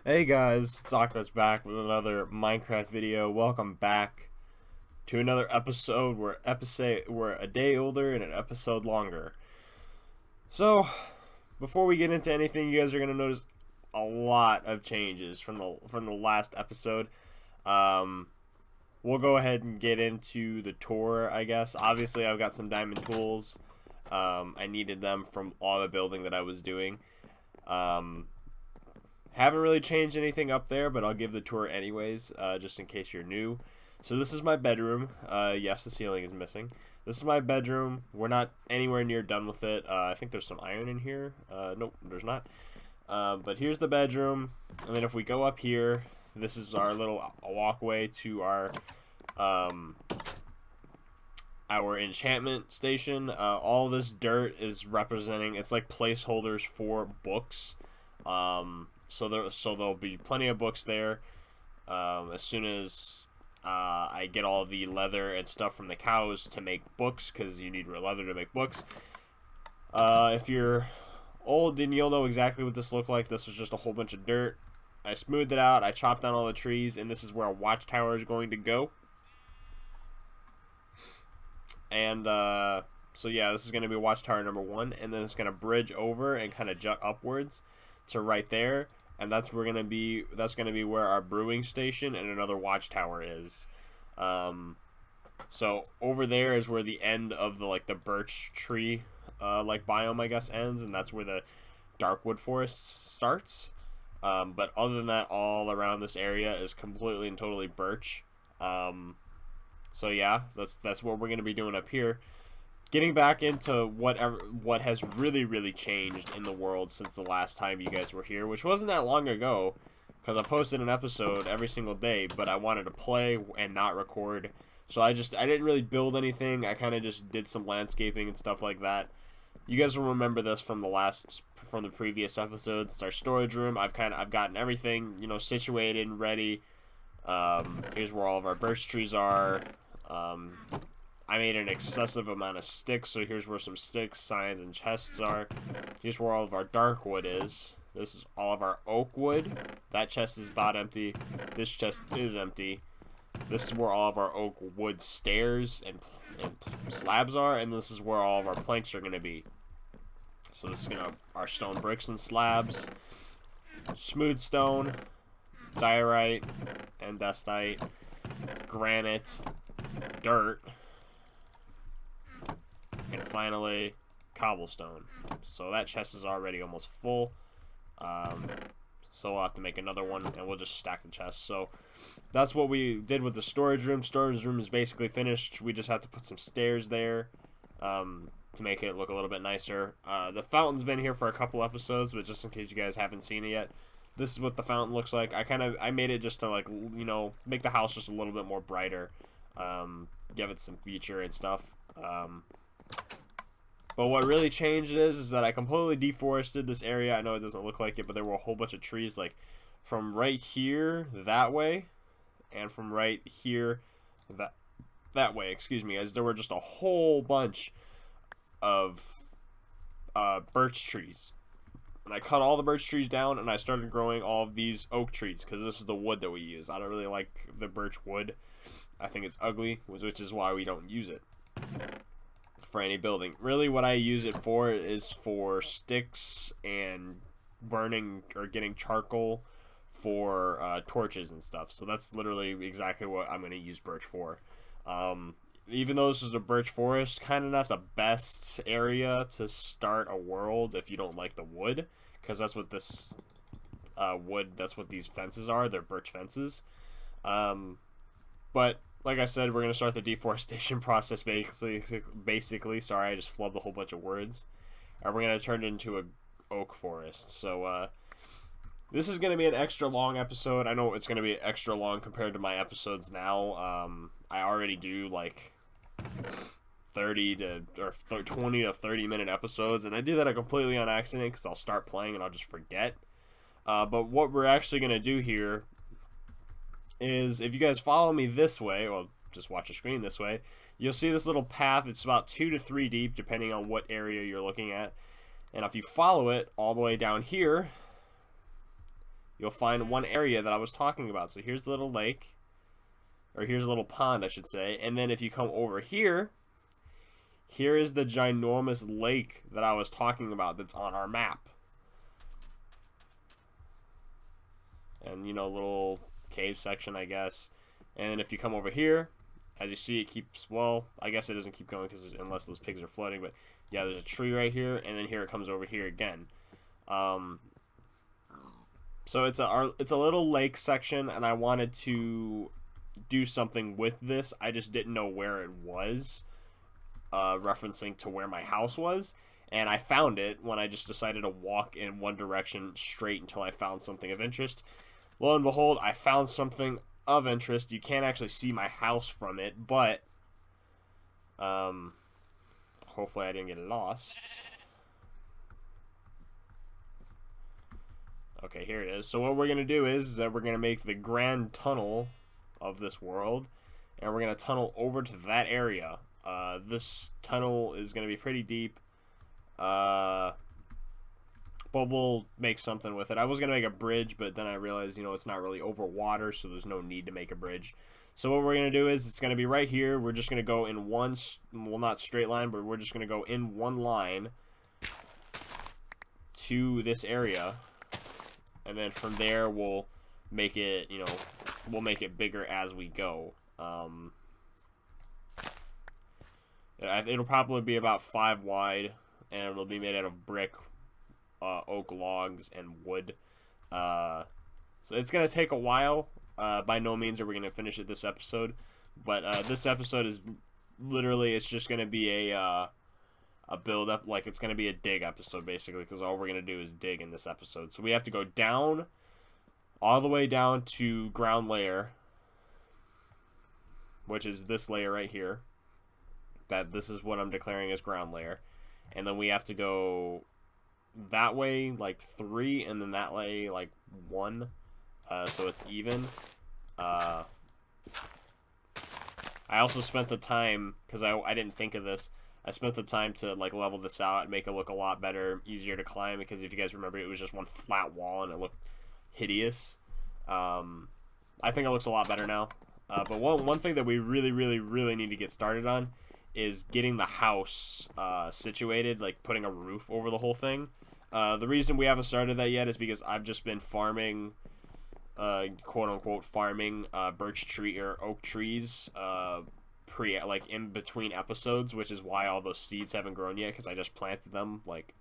Hey guys, it's Aka's back with another Minecraft video. Welcome back to another episode. We're a day older and an episode longer. So, before we get into anything, you guys are gonna notice a lot of changes from the last episode. Um, we'll go ahead and get into the tour, I guess. Obviously, I've got some diamond tools. I needed them from all the building that I was doing. Um, Haven't really changed anything up there, but I'll give the tour anyways, just in case you're new. So this is my bedroom. Yes, the ceiling is missing. This is my bedroom. We're not anywhere near done with it. I think there's some iron in here. Nope, there's not. But here's the bedroom. And then if we go up here, this is our little walkway to um, our enchantment station. All this dirt is representing, it's like placeholders for books. So there'll be plenty of books there. As soon as I get all the leather and stuff from the cows to make books, because you need real leather to make books. If you're old, then you'll know exactly what this looked like. This was just a whole bunch of dirt. I smoothed it out. I chopped down all the trees, and this is where a watchtower is going to go. And so yeah, this is going to be watchtower number 1, and then it's going to bridge over and kind of jut upwards to right there, and that's going to be where our brewing station and another watchtower is. So over there is where the end of the birch tree biome, I guess, ends, and that's where the darkwood forest starts. But other than that, all around this area is completely and totally birch. So yeah, that's what we're going to be doing up here. Getting back into what has really changed in the world since the last time you guys were here, which wasn't that long ago, because I posted an episode every single day, but I wanted to play and not record, so I didn't really build anything. I kind of just did some landscaping and stuff like that. You guys will remember this from the previous episodes. It's our storage room. I've gotten everything situated and ready. Here's where all of our birch trees are. I made an excessive amount of sticks, so here's where some sticks, signs, and chests are. Here's where all of our dark wood is. This is all of our oak wood. That chest is about empty. This chest is empty. This is where all of our oak wood stairs and slabs are, and this is where all of our planks are going to be. So this is our stone bricks and slabs, smooth stone, diorite, andesite, granite, dirt, and finally cobblestone. So that chest is already almost full, so we'll have to make another one, and we'll just stack the chest. So that's what we did with the storage room. Storage room is basically finished. We just have to put some stairs there to make it look a little bit nicer. The fountain's been here for a couple episodes, but just in case you guys haven't seen it yet, this is what the fountain looks like. I made it just to make the house just a little bit more brighter, give it some feature and stuff. But what really changed is that I completely deforested this area. I know it doesn't look like it, but there were a whole bunch of trees from right here that way, and from right here that way. Excuse me, as there were just a whole bunch of birch trees. And I cut all the birch trees down, and I started growing all of these oak trees, because this is the wood that we use. I don't really like the birch wood. I think it's ugly, which is why we don't use it for any building. Really, what I use it for is for sticks and burning or getting charcoal for torches and stuff. So that's literally exactly what I'm going to use birch for. Even though this is a birch forest, kind of not the best area to start a world if you don't like the wood, because that's what this that's what these fences are. They're birch fences. But like I said, we're going to start the deforestation process basically. Sorry, I just flubbed a whole bunch of words. And we're going to turn it into a oak forest. So this is going to be an extra long episode. I know it's going to be extra long compared to my episodes now. I already do 20 to 30 minute episodes, and I do that completely on accident because I'll start playing and I'll just forget. But what we're actually going to do here is, if you guys follow me this way, well, just watch the screen this way, you'll see this little path. It's about 2 to 3 deep, depending on what area you're looking at. And if you follow it all the way down here, you'll find one area that I was talking about. So here's the little lake, or here's a little pond, I should say. And then if you come over here, here is the ginormous lake that I was talking about that's on our map. And, you know, little cave section, I guess. And if you come over here, as you see, it keeps, well, I guess it doesn't keep going because unless those pigs are floating, but yeah, there's a tree right here, and then here it comes over here again. So it's a little lake section, and I wanted to do something with this. I just didn't know where it was, referencing to where my house was, and I found it when I just decided to walk in one direction straight until I found something of interest. Lo and behold, I found something of interest. You can't actually see my house from it, but hopefully I didn't get lost. Okay, here it is. So what we're going to do is that we're going to make the grand tunnel of this world, and we're going to tunnel over to that area. This tunnel is going to be pretty deep, but we'll make something with it. I was going to make a bridge, but then I realized, you know, it's not really over water, so there's no need to make a bridge. So what we're going to do is it's going to be right here. We're just going to go in one, well, not straight line, but we're just going to go in one line to this area. And then from there, we'll make it, you know, we'll make it bigger as we go. It'll probably be about 5 wide, and it'll be made out of brick, oak logs, and wood. So it's going to take a while. By no means are we going to finish it this episode. But this episode is literally, it's just going to be a build-up. Like, it's going to be a dig episode, basically, because all we're going to do is dig in this episode. So we have to go down, all the way down to ground layer, which is this layer right here. This is what I'm declaring as ground layer. And then we have to go that way, like 3, and then that way, like 1. So it's even. I also spent the time, because I didn't think of this, I spent the time to like level this out and make it look a lot better, easier to climb, because if you guys remember, it was just one flat wall and it looked hideous. I think it looks a lot better now. But one thing that we really need to get started on is getting the house situated, like putting a roof over the whole thing. The reason we haven't started that yet is because I've just been farming, quote unquote farming, birch tree or oak trees, like in between episodes, which is why all those seeds haven't grown yet, because I just planted them like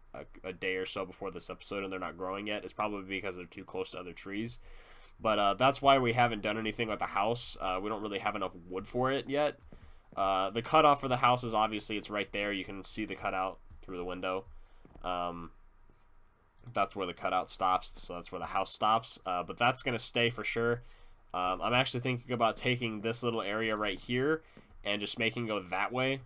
a day or so before this episode and they're not growing yet. It's probably because they're too close to other trees. But that's why we haven't done anything with the house. We don't really have enough wood for it yet. The cutoff for the house is obviously, it's right there. You can see the cutout through the window. That's where the cutout stops, so that's where the house stops. But that's going to stay for sure. I'm actually thinking about taking this little area right here and just making it go that way,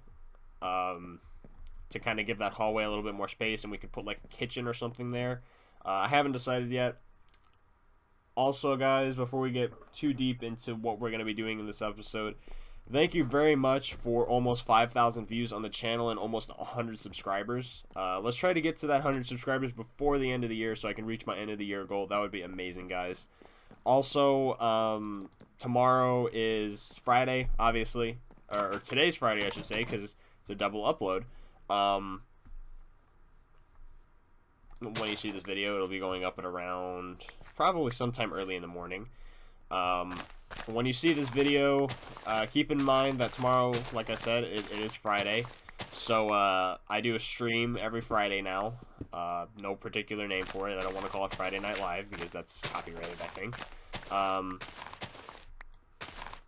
to kind of give that hallway a little bit more space, and we could put like a kitchen or something there. I haven't decided yet. Also, guys, before we get too deep into what we're going to be doing in this episode, thank you very much for almost 5,000 views on the channel and almost 100 subscribers. Let's try to get to that 100 subscribers before the end of the year so I can reach my end of the year goal. That would be amazing, guys. Also, tomorrow is Friday, obviously. Or today's Friday, I should say, because it's a double upload. When you see this video, it'll be going up at around probably sometime early in the morning. When you see this video, keep in mind that tomorrow, like I said, it is Friday. So I do a stream every Friday now. No particular name for it. I don't want to call it Friday Night Live because that's copyrighted, I think.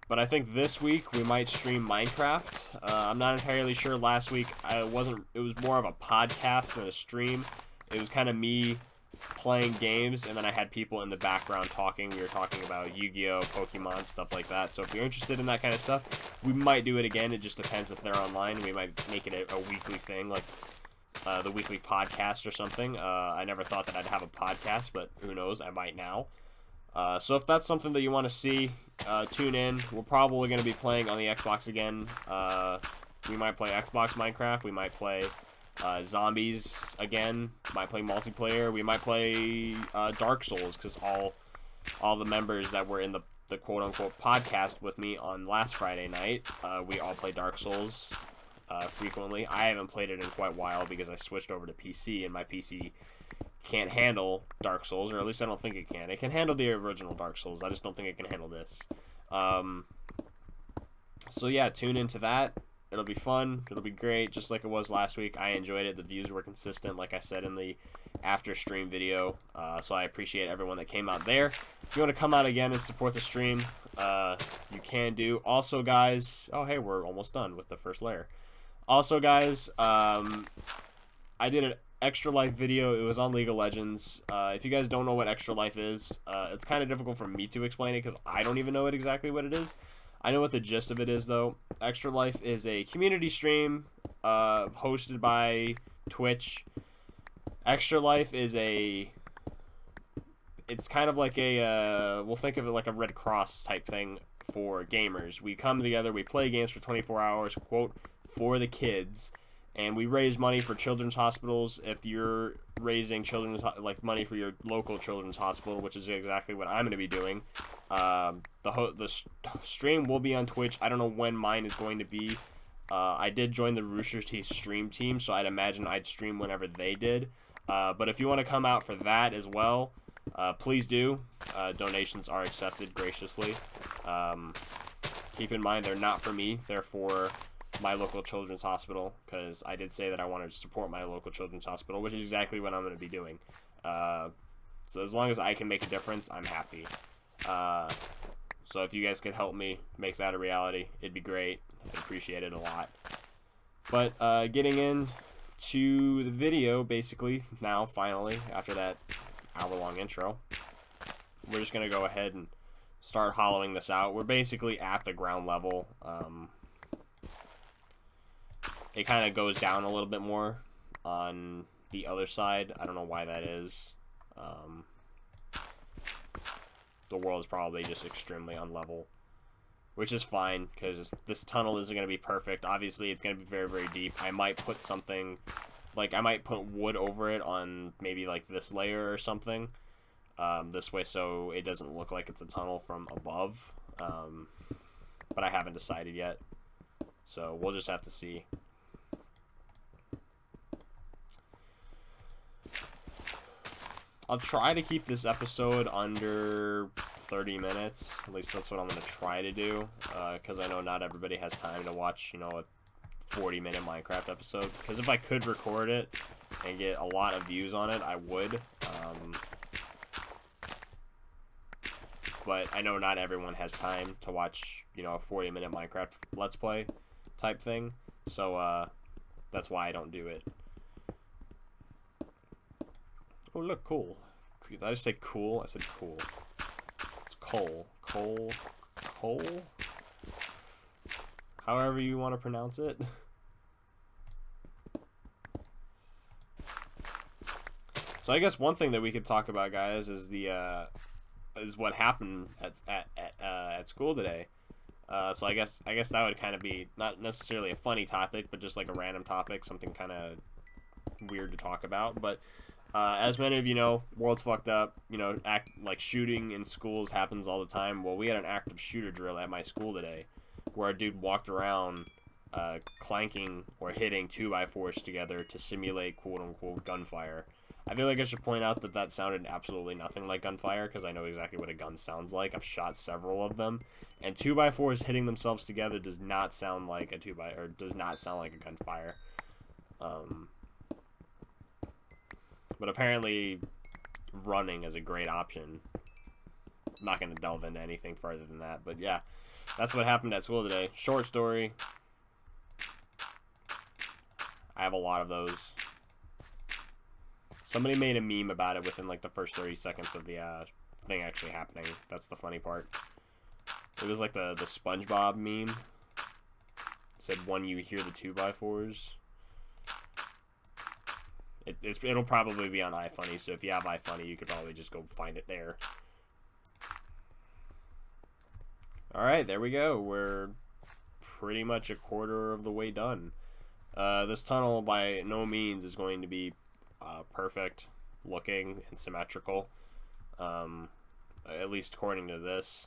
But I think this week we might stream Minecraft. I'm not entirely sure. Last week it was more of a podcast than a stream. It was kind of me playing games, and then I had people in the background talking. We were talking about Yu-Gi-Oh, Pokemon, stuff like that. So if you're interested in that kind of stuff, we might do it again. It just depends if they're online. We might make it a weekly thing, like the weekly podcast or something. I never thought that I'd have a podcast, but who knows, I might now. So if that's something that you want to see, tune in. We're probably going to be playing on the Xbox again. We might play Xbox Minecraft. We might play zombies again. Might play multiplayer. We might play Dark Souls, because all all the members that were in the quote-unquote podcast with me on last Friday night. We all play Dark Souls frequently. I haven't played it in quite a while because I switched over to PC, and my PC can't handle Dark Souls, or at least I don't think it can. It can handle the original Dark Souls. I just don't think it can handle this. So yeah, tune into that. It'll be fun. It'll be great, just like it was last week. I enjoyed it. The views were consistent, like I said in the after stream video. So I appreciate everyone that came out there. If you want to come out again and support the stream, you can do. Also, guys, oh hey, we're almost done with the first layer. Also, guys, I did an Extra Life video. It was on League of Legends. If you guys don't know what Extra Life is, it's kind of difficult for me to explain it because I don't even know exactly what it is. I know what the gist of it is, though. Extra Life is a community stream hosted by Twitch. Extra Life is it's kind of like we'll think of it like a Red Cross type thing for gamers. We come together, we play games for 24 hours, quote, for the kids, and we raise money for children's hospitals. If you're raising money for your local children's hospital, which is exactly what I'm going to be doing, the stream will be on Twitch. I don't know when mine is going to be. I did join the Rooster Teeth stream team, so I'd imagine I'd stream whenever they did. But if you want to come out for that as well, please do. Donations are accepted graciously. Keep in mind, they're not for me. They're for my local children's hospital, because I did say that I wanted to support my local children's hospital, which is exactly what I'm going to be doing. So as long as I can make a difference, I'm happy. So if you guys could help me make that a reality, it'd be great. I'd appreciate it a lot. But getting into the video, basically, now, finally, after that hour-long intro, we're just going to go ahead and start hollowing this out. We're basically at the ground level. It kind of goes down a little bit more on the other side. I don't know why that is. The world is probably just extremely unlevel, which is fine, because this tunnel isn't going to be perfect. Obviously, it's going to be very, very deep. I might put something, like, I might put wood over it on maybe, like, this layer or something. This way, so it doesn't look like it's a tunnel from above. But I haven't decided yet. So we'll just have to see. I'll try to keep this episode under 30 minutes. At least that's what I'm going to try to do. Because I know not everybody has time to watch, a 40-minute Minecraft episode. Because if I could record it and get a lot of views on it, I would. But I know not everyone has time to watch, a 40-minute Minecraft Let's Play type thing. So, that's why I don't do it. Oh, look, cool. Did I just say cool? I said cool. It's coal. Coal? However you want to pronounce it. So I guess one thing that we could talk about, guys, is is what happened at school today. So I guess that would kind of be not necessarily a funny topic, but just like a random topic, something kind of weird to talk about. But as many of you know, world's fucked up. Shooting in schools happens all the time. Well, we had an active shooter drill at my school today, where a dude walked around clanking or hitting 2x4s together to simulate quote-unquote gunfire. I feel like I should point out that sounded absolutely nothing like gunfire, because I know exactly what a gun sounds like. I've shot several of them, and 2x4s hitting themselves together does not sound like does not sound like a gunfire. But apparently, running is a great option. I'm not going to delve into anything further than that, but yeah, that's what happened at school today. Short story. I have a lot of those. Somebody made a meme about it within like the first 30 seconds of the thing actually happening. That's the funny part. It was like the SpongeBob meme. It said, when you hear the 2x4s. It'll probably be on iFunny, so if you have iFunny, you could probably just go find it there. Alright, there we go. We're pretty much a quarter of the way done. This tunnel by no means is going to be perfect looking and symmetrical. at least according to this.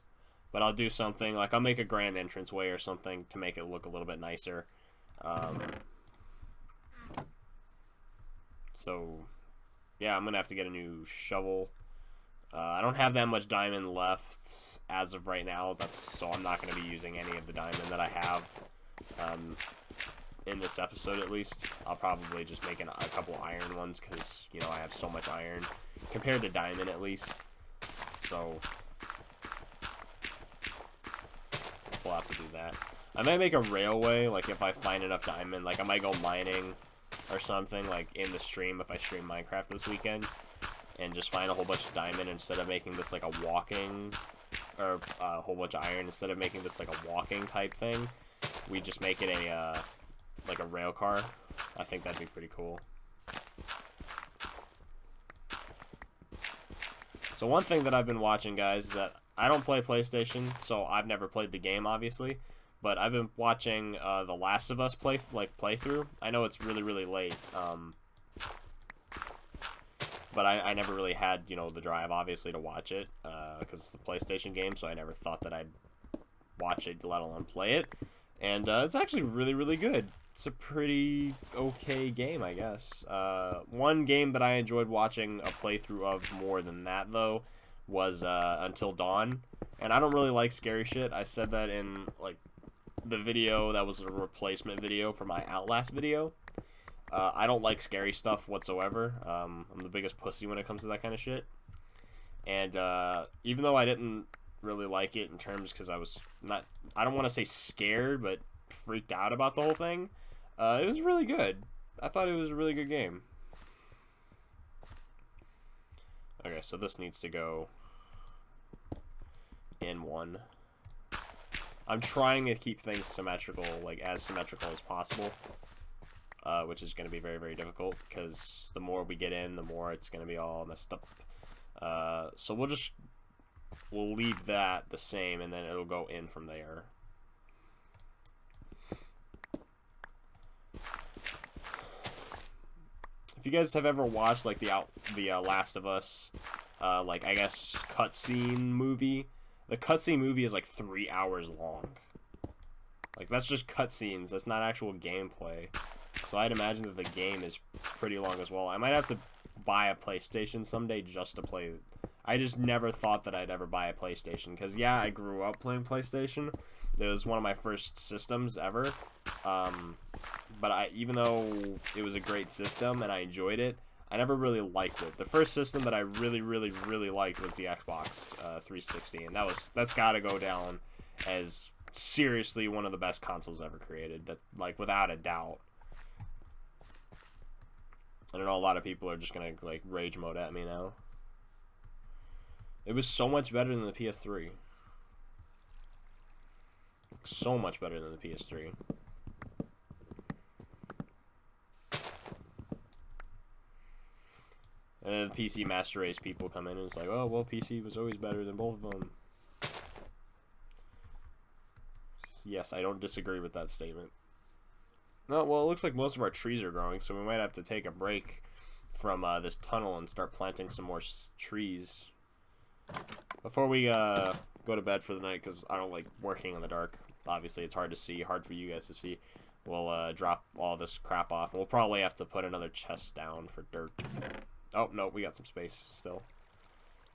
But I'll do something, like I'll make a grand entranceway or something to make it look a little bit nicer. So, yeah, I'm going to have to get a new shovel. I don't have that much diamond left as of right now, so I'm not going to be using any of the diamond that I have in this episode, at least. I'll probably just make a couple iron ones because, you know, I have so much iron compared to diamond, at least. So we'll have to do that. I might make a railway, like if I find enough diamond. Like I might go mining or something, like in the stream if I stream Minecraft this weekend, and just find a whole bunch of diamond instead of making this like a walking, or a whole bunch of iron instead of making this like a walking type thing. We just make it a like a rail car. I think that'd be pretty cool. So one thing that I've been watching, guys, is that I don't play PlayStation, so I've never played the game, obviously. But I've been watching The Last of Us playthrough. I know it's really, really late, but I never really had, you know, the drive, obviously, to watch it, because it's the PlayStation game, so I never thought that I'd watch it, let alone play it. And it's actually really, really good. It's a pretty okay game, I guess. One game that I enjoyed watching a playthrough of more than that, though, was Until Dawn. And I don't really like scary shit. I said that in, like, the video that was a replacement video for my Outlast video. I don't like scary stuff whatsoever. I'm the biggest pussy when it comes to that kind of shit. And even though I didn't really like it in terms, because I was not, I don't want to say scared, but freaked out about the whole thing, it was really good. I thought it was a really good game. Okay, so this needs to go in one. I'm trying to keep things symmetrical, like as symmetrical as possible, which is going to be very, very difficult, because the more we get in, the more it's going to be all messed up. So we'll leave that the same, and then it'll go in from there. If you guys have ever watched like the Last of Us, like I guess cutscene movie, the cutscene movie is like 3 hours long. Like that's just cutscenes. That's not actual gameplay. So I'd imagine that the game is pretty long as well. I might have to buy a PlayStation someday just to play. I just never thought that I'd ever buy a PlayStation, because yeah, I grew up playing PlayStation. It was one of my first systems ever. But even though it was a great system and I enjoyed it, I never really liked it. The first system that I really, really, really liked was the Xbox 360, and that's got to go down as seriously one of the best consoles ever created. That, like, without a doubt. I don't know, a lot of people are just gonna like rage mode at me now. It was so much better than the PS3. So much better than the PS3. And then the PC Master Race people come in and it's like, oh, well, PC was always better than both of them. Yes, I don't disagree with that statement. No, well, it looks like most of our trees are growing, so we might have to take a break from this tunnel and start planting some more trees. Before we go to bed for the night, because I don't like working in the dark. Obviously, it's hard to see, hard for you guys to see. We'll drop all this crap off. We'll probably have to put another chest down for dirt. Oh, no, we got some space still.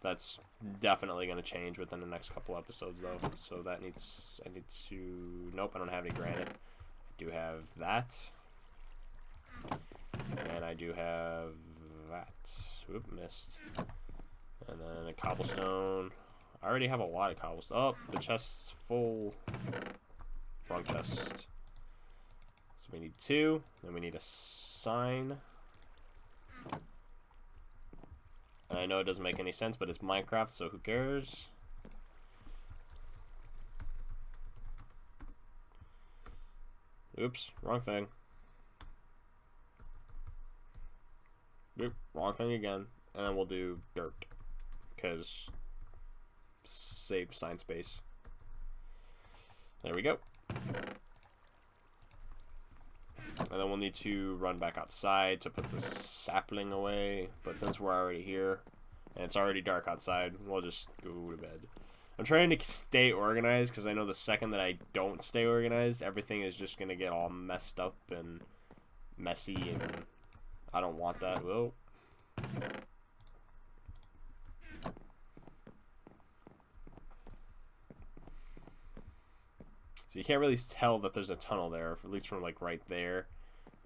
That's definitely going to change within the next couple episodes, though. So that needs... I need to... Nope, I don't have any granite. I do have that. And I do have that. Oop, missed. And then a cobblestone. I already have a lot of cobblestone. Oh, the chest's full. Wrong chest. So we need 2. Then we need a sign. I know it doesn't make any sense, but it's Minecraft, so who cares? Oops, wrong thing. Oop, wrong thing again. And then we'll do dirt, because save sign space. There we go. And then we'll need to run back outside to put the sapling away. But since we're already here, and it's already dark outside. We'll just go to bed. I'm trying to stay organized because I know the second that I don't stay organized, everything is just going to get all messed up and messy, and I don't want that. Whoa. So you can't really tell that there's a tunnel there, at least from like right there.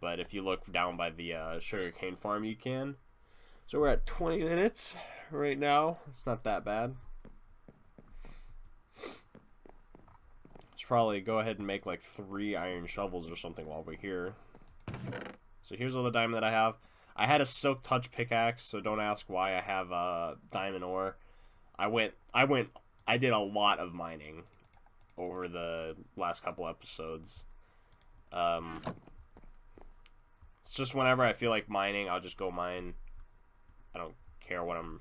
But if you look down by the sugarcane farm, you can. So we're at 20 minutes right now. It's not that bad. Should probably go ahead and make like 3 iron shovels or something while we're here. So here's all the diamond that I have. I had a silk touch pickaxe, so don't ask why I have diamond ore. I did a lot of mining over the last couple episodes. It's just whenever I feel like mining, I'll just go mine. I don't care what I'm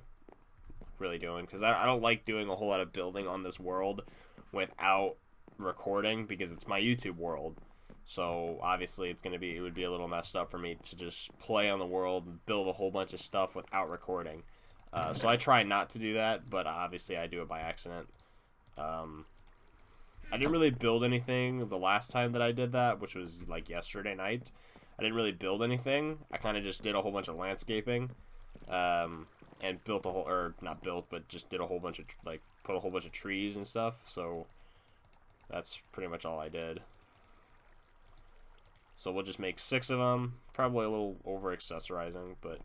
really doing, because I don't like doing a whole lot of building on this world without recording, because it's my YouTube world. So obviously it would be a little messed up for me to just play on the world and build a whole bunch of stuff without recording. So I try not to do that, but obviously I do it by accident. I didn't really build anything the last time that I did that, which was like yesterday night. I didn't really build anything. I kind of just did a whole bunch of landscaping, and built a whole, or not built, but just did a whole bunch of, like, put a whole bunch of trees and stuff. So that's pretty much all I did. So we'll just make 6 of them. Probably a little over accessorizing, but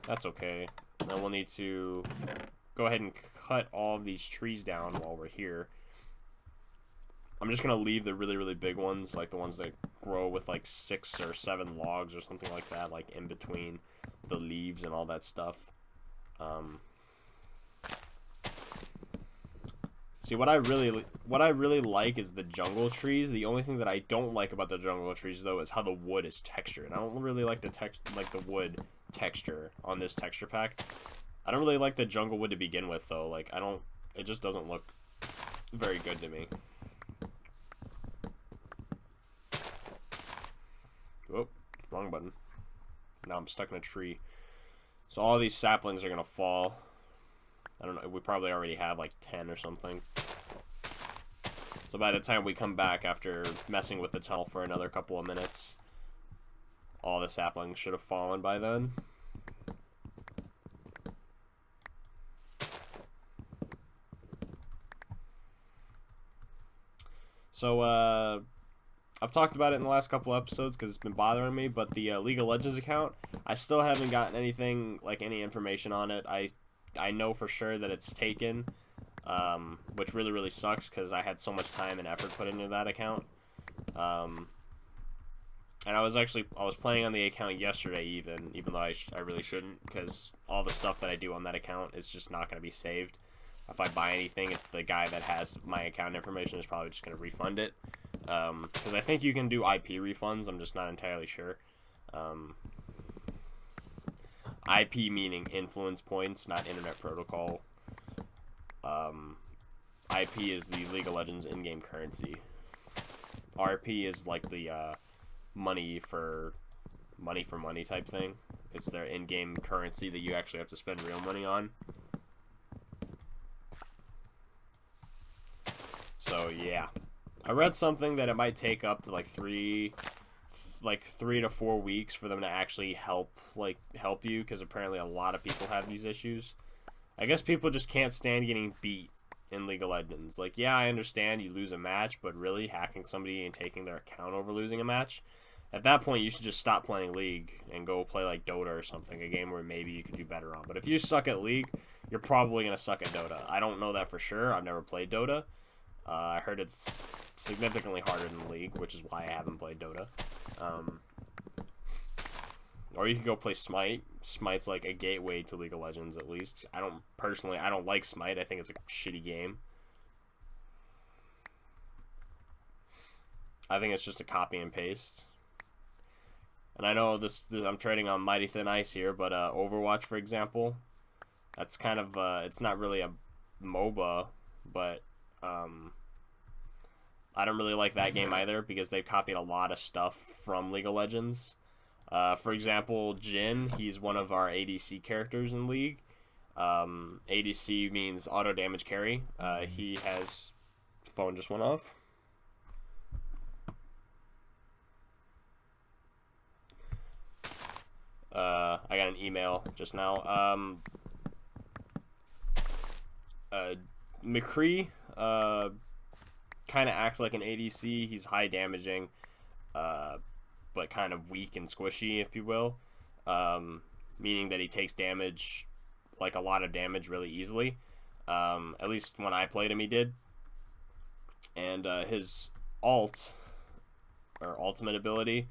that's okay. And then we'll need to go ahead and cut all of these trees down while we're here. I'm just going to leave the really, really big ones, like the ones that grow with like 6 or 7 logs or something like that, like in between the leaves and all that stuff. See, what I really like is the jungle trees. The only thing that I don't like about the jungle trees, though, is how the wood is textured. I don't really like the wood texture on this texture pack. I don't really like the jungle wood to begin with, though. Like, it just doesn't look very good to me. Oh, wrong button. Now I'm stuck in a tree. So all these saplings are gonna fall. I don't know, we probably already have like 10 or something. So by the time we come back after messing with the tunnel for another couple of minutes, all the saplings should have fallen by then. So, I've talked about it in the last couple episodes because it's been bothering me, but the League of Legends account, I still haven't gotten anything, like any information on it. I know for sure that it's taken, which really, really sucks because I had so much time and effort put into that account. And I was playing on the account yesterday even though I really shouldn't, because all the stuff that I do on that account is just not going to be saved. If I buy anything, the guy that has my account information is probably just going to refund it. Because I think you can do IP refunds, I'm just not entirely sure. IP meaning influence points, not internet protocol. IP is the League of Legends in-game currency. RP is like the money for money type thing. It's their in-game currency that you actually have to spend real money on. So yeah, I read something that it might take up to like 3 to 4 weeks for them to actually help you, because apparently a lot of people have these issues. I guess people just can't stand getting beat in League of Legends. Like, yeah, I understand you lose a match, but really hacking somebody and taking their account over losing a match, at that point you should just stop playing League and go play like Dota or something, a game where maybe you could do better on. But if you suck at League, you're probably going to suck at Dota. I don't know that for sure. I've never played Dota. I heard it's significantly harder than League, which is why I haven't played Dota. Or you can go play Smite. Smite's like a gateway to League of Legends, at least. I don't like Smite. I think it's a shitty game. I think it's just a copy and paste. And I know I'm trading on Mighty Thin Ice here, but Overwatch, for example, that's kind of it's not really a MOBA, but I don't really like that game either, because they've copied a lot of stuff from League of Legends. For example, Jhin, he's one of our ADC characters in League. ADC means auto damage carry. He has... Phone just went off. I got an email just now. McCree kind of acts like an ADC. He's high damaging, but kind of weak and squishy, if you will. Meaning that he takes damage, like a lot of damage, really easily. At least when I played him, he did. And his ult, or ultimate ability,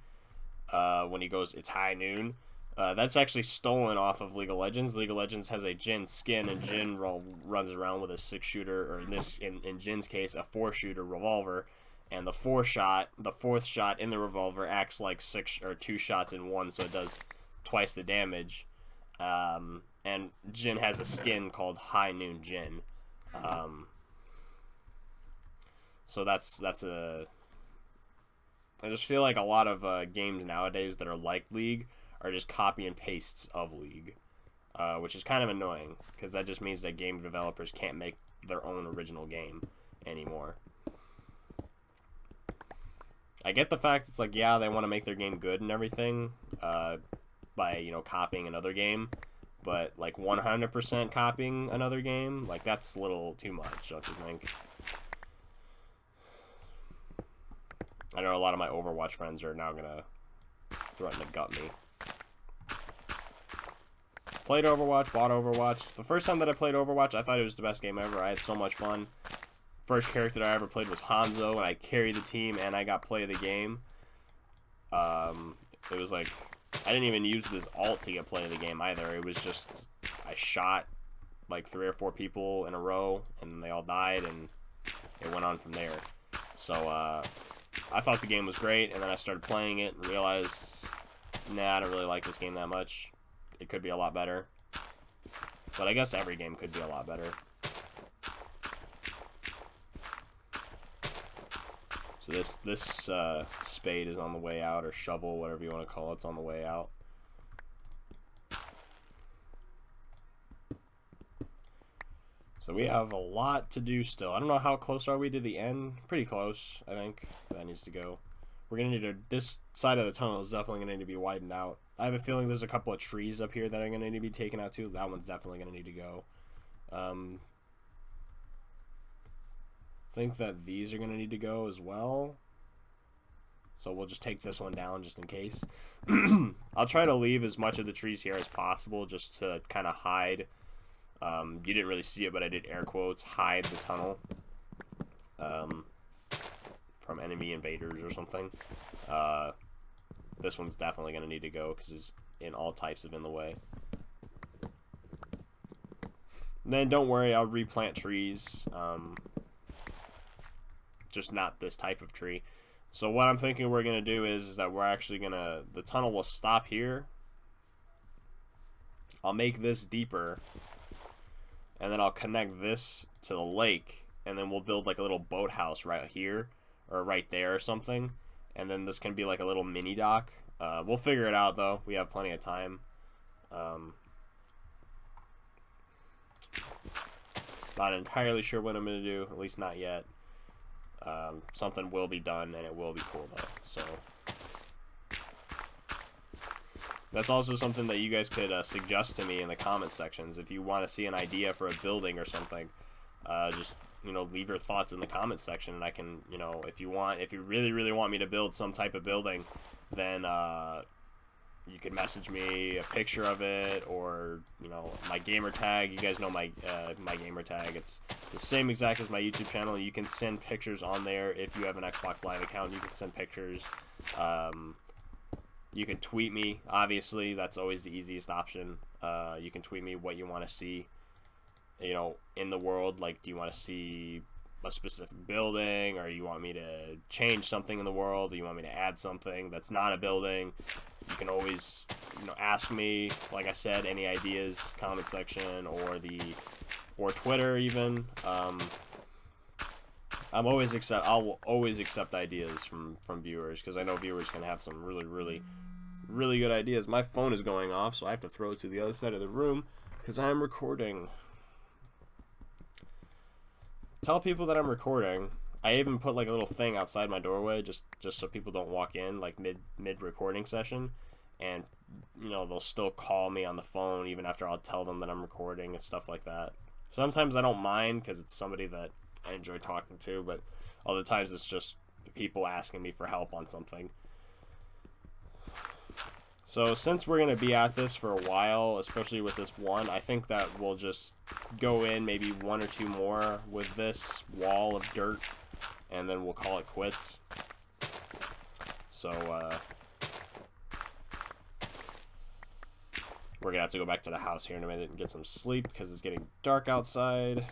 when he goes, it's high noon. That's actually stolen off of League of Legends. League of Legends has a Jhin skin, and Jhin runs around with a 6-shooter, or in Jin's case, a 4-shooter revolver. And the fourth shot in the revolver acts like 2 shots in one, so it does twice the damage. And Jhin has a skin called High Noon Jhin. So that's a... I just feel like a lot of games nowadays that are like League are just copy and pastes of League, which is kind of annoying, because that just means that game developers can't make their own original game anymore. I get the fact it's like, yeah, they want to make their game good and everything, by, you know, copying another game, but like 100% copying another game, like that's a little too much, don't you think? I know a lot of my Overwatch friends are now gonna threaten to gut me. Played Overwatch, bought Overwatch. The first time that I played Overwatch, I thought it was the best game ever. I had so much fun. First character that I ever played was Hanzo, and I carried the team, and I got play of the game. It was like, I didn't even use this ult to get play of the game either. It was just, I shot like 3 or 4 people in a row, and they all died, and it went on from there. So, I thought the game was great, and then I started playing it and realized, nah, I don't really like this game that much. It could be a lot better. But I guess every game could be a lot better. So this spade is on the way out, or shovel, whatever you want to call it, it's on the way out. So we have a lot to do still. I don't know how close are we to the end. Pretty close, I think. That needs to go. We're going to need to... This side of the tunnel is definitely going to need to be widened out. I have a feeling there's a couple of trees up here that are going to need to be taken out too. That one's definitely going to need to go. I think that these are going to need to go as well. So we'll just take this one down just in case. I'll try to leave as much of the trees here as possible just to kind of hide... you didn't really see it, but I did air quotes, hide the tunnel from enemy invaders or something. This one's definitely going to need to go because it's in all types of in the way. And then don't worry, I'll replant trees, just not this type of tree. So what I'm thinking we're going to do is that we're actually going to, the tunnel will stop here. I'll make this deeper. And then I'll connect this to the lake, and then we'll build like a little boathouse right here, or right there or something. And then this can be like a little mini dock. We'll figure it out though. We have plenty of time. Not entirely sure what I'm going to do, at least not yet. Something will be done, and it will be cool though. So that's also something that you guys could suggest to me in the comment sections. If you want to see an idea for a building or something, just, you know, leave your thoughts in the comment section, and I can, you know, if you really want me to build some type of building, then you can message me a picture of it, or, you know, my gamer tag. You guys know my my gamer tag. It's the same exact as my YouTube channel. You can send pictures on there. If you have an Xbox Live account, you can send pictures. You can tweet me, obviously. That's always the easiest option. You can tweet me what you want to see, you know, in the world. Like, do you want to see a specific building, or you want me to change something in the world? Do you want me to add something that's not a building? You can always, you know, ask me, like I said, any ideas, comment section, or Twitter even. I will always accept ideas from viewers, because I know viewers can have some really good ideas. My phone is going off, so I have to throw it to the other side of the room Because I'm recording. Tell people that I'm recording. I even put like a little thing outside my doorway just so people don't walk in like mid recording session, and you know they'll still call me on the phone even after I'll tell them that I'm recording and stuff like that. Sometimes I don't mind because it's somebody that I enjoy talking to, but other times it's just people asking me for help on something. So since we're going to be at this for a while, especially with this one, I think that we'll just go in maybe one or two more with this wall of dirt, and then we'll call it quits. So, we're going to have to go back to the house here in a minute and get some sleep because it's getting dark outside,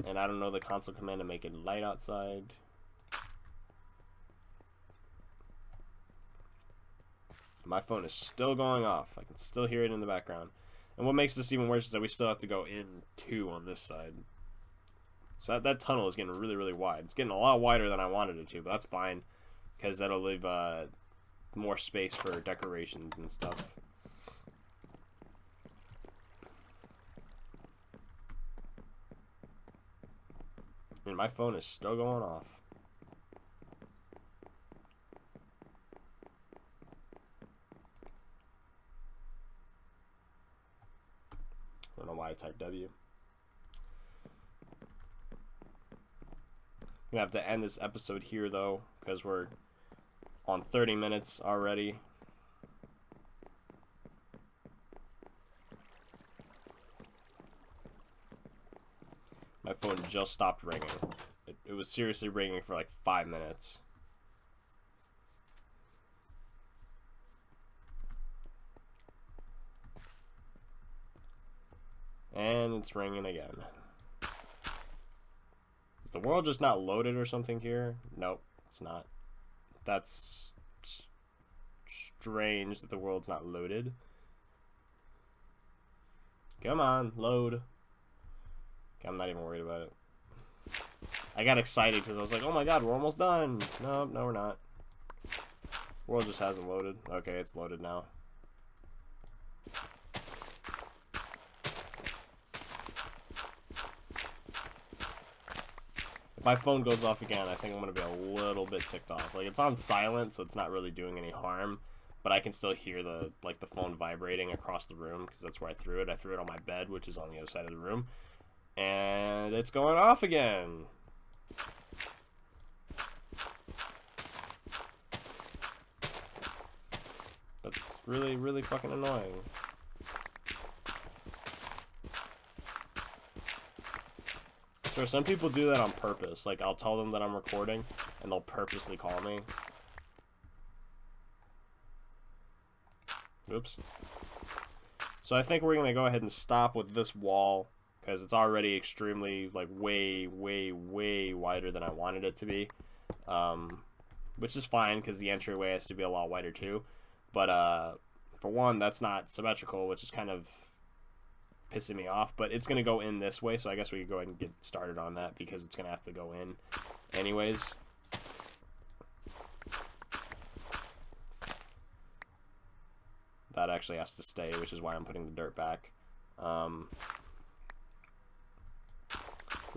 and I don't know the console command to make it light outside. My phone is still going off. I can still hear it in the background. And what makes this even worse is that we still have to go in two on this side. So that tunnel is getting really, really wide. It's getting a lot wider than I wanted it to, but that's fine. Because that'll leave more space for decorations and stuff. And my phone is still going off. I don't know why I typed W. I'm gonna have to end this episode here though, because we're on 30 minutes already. My phone just stopped ringing. It was seriously ringing for like 5 minutes. And it's ringing again. Is the world just not loaded or something here? Nope, it's not. That's strange that the world's not loaded. Come on, load. Okay, I'm not even worried about it. I got excited because I was like, oh my god, we're almost done. No, we're not. World just hasn't loaded. Okay, it's loaded now. If my phone goes off again, I think I'm going to be a little bit ticked off. Like, it's on silent, so it's not really doing any harm. But I can still hear the phone vibrating across the room, because that's where I threw it. I threw it on my bed, which is on the other side of the room. And it's going off again. That's really, really fucking annoying. So some people do that on purpose. Like, I'll tell them that I'm recording, and they'll purposely call me. Oops. So I think we're going to go ahead and stop with this wall, because it's already extremely, like, way, way, way wider than I wanted it to be. Which is fine, because the entryway has to be a lot wider, too. But, for one, that's not symmetrical, which is kind of pissing me off. But it's going to go in this way, so I guess we can go ahead and get started on that, because it's going to have to go in anyways. That actually has to stay, which is why I'm putting the dirt back.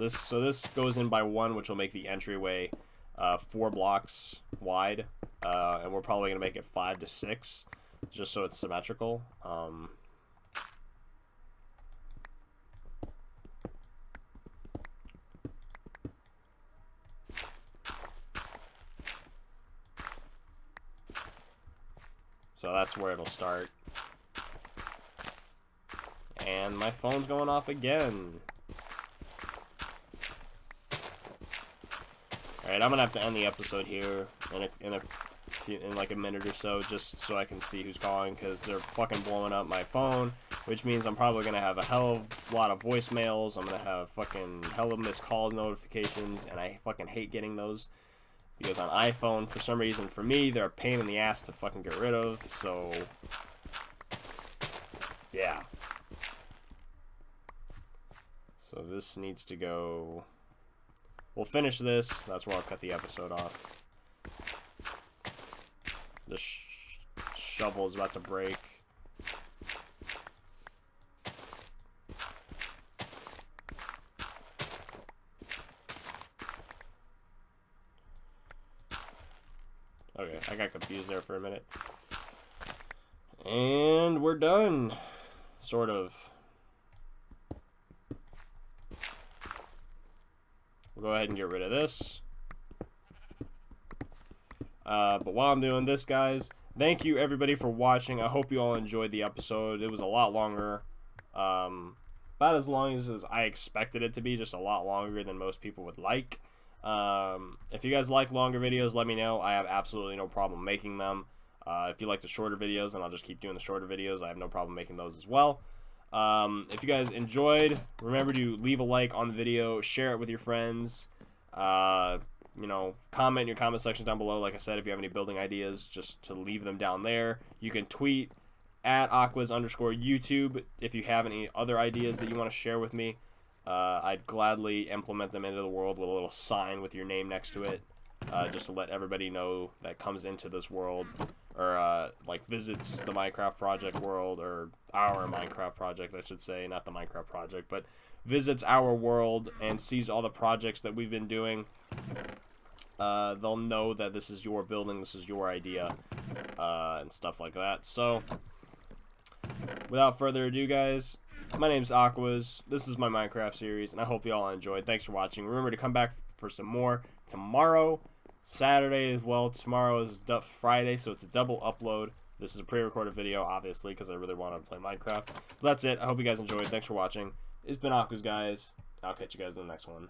So this goes in by 1, which will make the entryway 4 blocks wide, and we're probably going to make it 5 to 6, just so it's symmetrical. So that's where it'll start. And my phone's going off again. Alright, I'm gonna have to end the episode here in like a minute or so, just so I can see who's calling, because they're fucking blowing up my phone, which means I'm probably gonna have a hell of a lot of voicemails. I'm gonna have fucking hell of missed calls notifications, and I fucking hate getting those, because on iPhone, for some reason, for me, they're a pain in the ass to fucking get rid of, so yeah. So this needs to go. We'll finish this. That's where I'll cut the episode off. The shovel is about to break. Okay, I got confused there for a minute. And we're done. Sort of. We'll go ahead and get rid of this. But while I'm doing this, guys, thank you everybody for watching. I hope you all enjoyed the episode. It was a lot longer. About as long as I expected it to be, just a lot longer than most people would like. If you guys like longer videos, let me know. I have absolutely no problem making them. If you like the shorter videos, then I'll just keep doing the shorter videos. I have no problem making those as well. If you guys enjoyed, remember to leave a like on the video, share it with your friends. You know, comment in your comment section down below. Like I said, if you have any building ideas, just to leave them down there. You can tweet at Aquas_YouTube if you have any other ideas that you want to share with me. I'd gladly implement them into the world with a little sign with your name next to it, just to let everybody know that comes into this world, or like visits the Minecraft project world, or our Minecraft project, I should say, not the Minecraft project, but visits our world and sees all the projects that we've been doing. They'll know that this is your building, this is your idea, and stuff like that. So, without further ado, guys, my name's Aquas. This is my Minecraft series, and I hope you all enjoyed. Thanks for watching. Remember to come back for some more tomorrow, Saturday as well. Tomorrow is Friday, so it's a double upload. This is a pre-recorded video, obviously, because I really want to play Minecraft. But that's it. I hope you guys enjoyed. Thanks for watching. It's been Aquas, guys. I'll catch you guys in the next one.